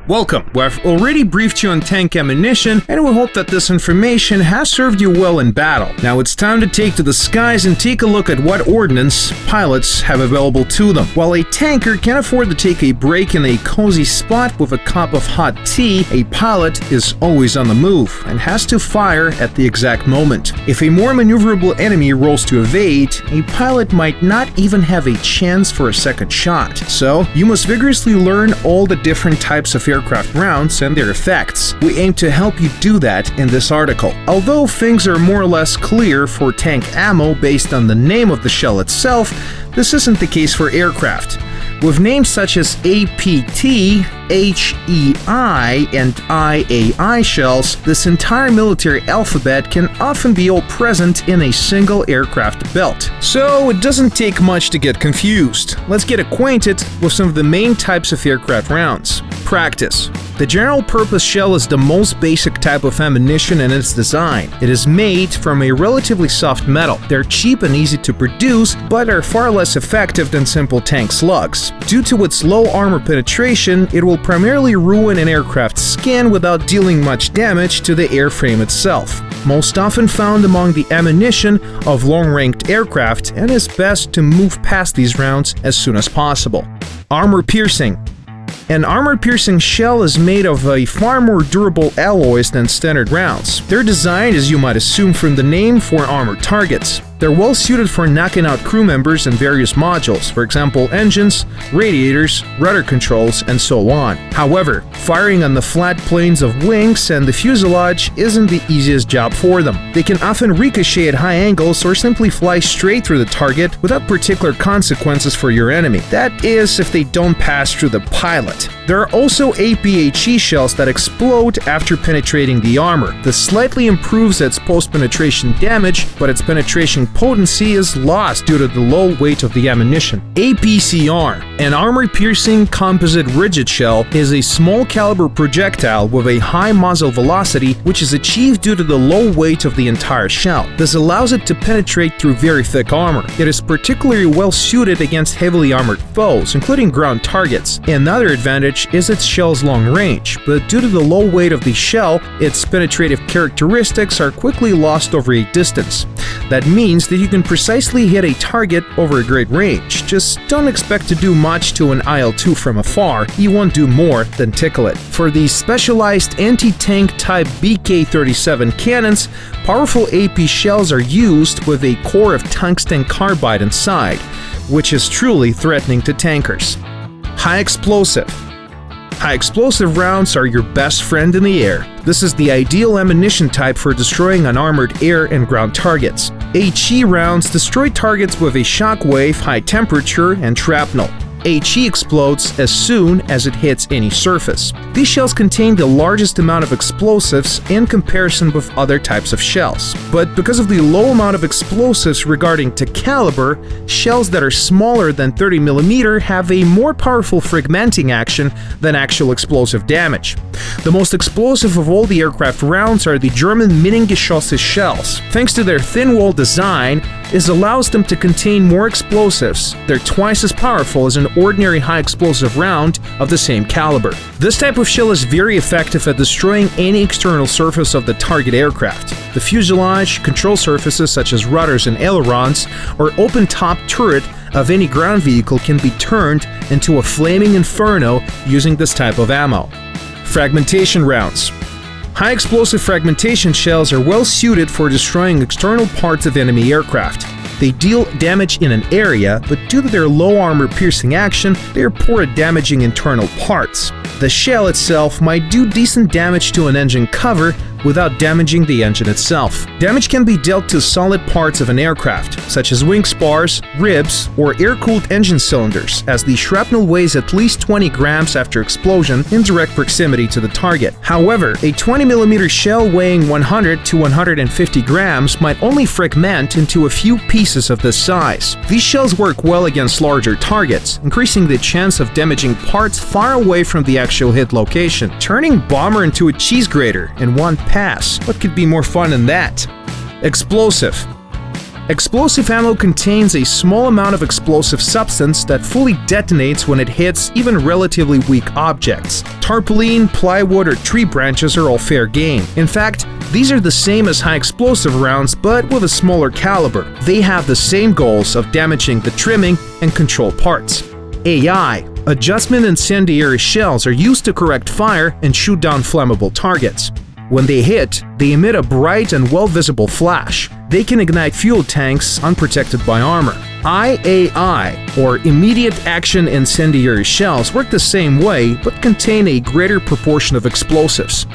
Welcome! We've already briefed you on tank ammunition, and we hope that this information has served you well in battle. Now it's time to take to the skies and take a look at what ordnance pilots have available to them. While a tanker can afford to take a break in a cozy spot with a cup of hot tea, a pilot is always on the move and has to fire at the exact moment. If a more maneuverable enemy rolls to evade, a pilot might not even have a chance for a second shot. So, you must vigorously learn all the different types of aircraft rounds and their effects. We aim to help you do that in this article. Although things are more or less clear for tank ammo based on the name of the shell itself, this isn't the case for aircraft. With names such as APT, HEI, and IAI shells, this entire military alphabet can often be all present in a single aircraft belt. So it doesn't take much to get confused. Let's get acquainted with some of the main types of aircraft rounds. Practice. The general-purpose shell is the most basic type of ammunition in its design. It is made from a relatively soft metal. They're cheap and easy to produce, but are far less effective than simple tank slugs. Due to its low armor penetration, it will primarily ruin an aircraft's skin without dealing much damage to the airframe itself. Most often found among the ammunition of long-ranged aircraft, and is best to move past these rounds as soon as possible. Armor piercing. An armor-piercing shell is made of a far more durable alloys than standard rounds. They're designed, as you might assume from the name, for armored targets. They're well suited for knocking out crew members and various modules, for example engines, radiators, rudder controls, and so on. However, firing on the flat planes of wings and the fuselage isn't the easiest job for them. They can often ricochet at high angles or simply fly straight through the target without particular consequences for your enemy. That is, if they don't pass through the pilot. There are also APHE shells that explode after penetrating the armor. This slightly improves its post-penetration damage, but its penetration potency is lost due to the low weight of the ammunition. APCR, an armor-piercing composite rigid shell, is a small-caliber projectile with a high muzzle velocity, which is achieved due to the low weight of the entire shell. This allows it to penetrate through very thick armor. It is particularly well-suited against heavily armored foes, including ground targets. Another advantage is its shell's long range, but due to the low weight of the shell, its penetrative characteristics are quickly lost over a distance. That means that you can precisely hit a target over a great range. Just don't expect to do much to an IL-2 from afar. You won't do more than tickle it. For these specialized anti-tank type BK-37 cannons, powerful AP shells are used with a core of tungsten carbide inside, which is truly threatening to tankers. High explosive. High explosive rounds are your best friend in the air. This is the ideal ammunition type for destroying unarmored air and ground targets. HE rounds destroy targets with a shockwave, high temperature, and shrapnel. HE explodes as soon as it hits any surface. These shells contain the largest amount of explosives in comparison with other types of shells. But because of the low amount of explosives regarding to caliber, shells that are smaller than 30mm have a more powerful fragmenting action than actual explosive damage. The most explosive of all the aircraft rounds are the German Minengeschosse shells. Thanks to their thin-wall design, this allows them to contain more explosives. They're twice as powerful as an ordinary high-explosive round of the same caliber. This type of shell is very effective at destroying any external surface of the target aircraft. The fuselage, control surfaces such as rudders and ailerons, or open-top turret of any ground vehicle can be turned into a flaming inferno using this type of ammo. Fragmentation rounds. High-explosive fragmentation shells are well suited for destroying external parts of enemy aircraft. They deal damage in an area, but due to their low armor-piercing action, they are poor at damaging internal parts. The shell itself might do decent damage to an engine cover without damaging the engine itself. Damage can be dealt to solid parts of an aircraft, such as wing spars, ribs, or air-cooled engine cylinders, as the shrapnel weighs at least 20 grams after explosion in direct proximity to the target. However, a 20mm shell weighing 100 to 150 grams might only fragment into a few pieces of this size. These shells work well against larger targets, increasing the chance of damaging parts far away from the actual hit location, turning bomber into a cheese grater in one pass. What could be more fun than that? Explosive. Explosive ammo contains a small amount of explosive substance that fully detonates when it hits even relatively weak objects. Tarpaulin, plywood, or tree branches are all fair game. In fact, these are the same as high explosive rounds, but with a smaller caliber. They have the same goals of damaging the trimming and control parts. AI. Adjustment incendiary shells are used to correct fire and shoot down flammable targets. When they hit, they emit a bright and well-visible flash. They can ignite fuel tanks unprotected by armor. IAI, or Immediate Action Incendiary Shells, work the same way but contain a greater proportion of explosives.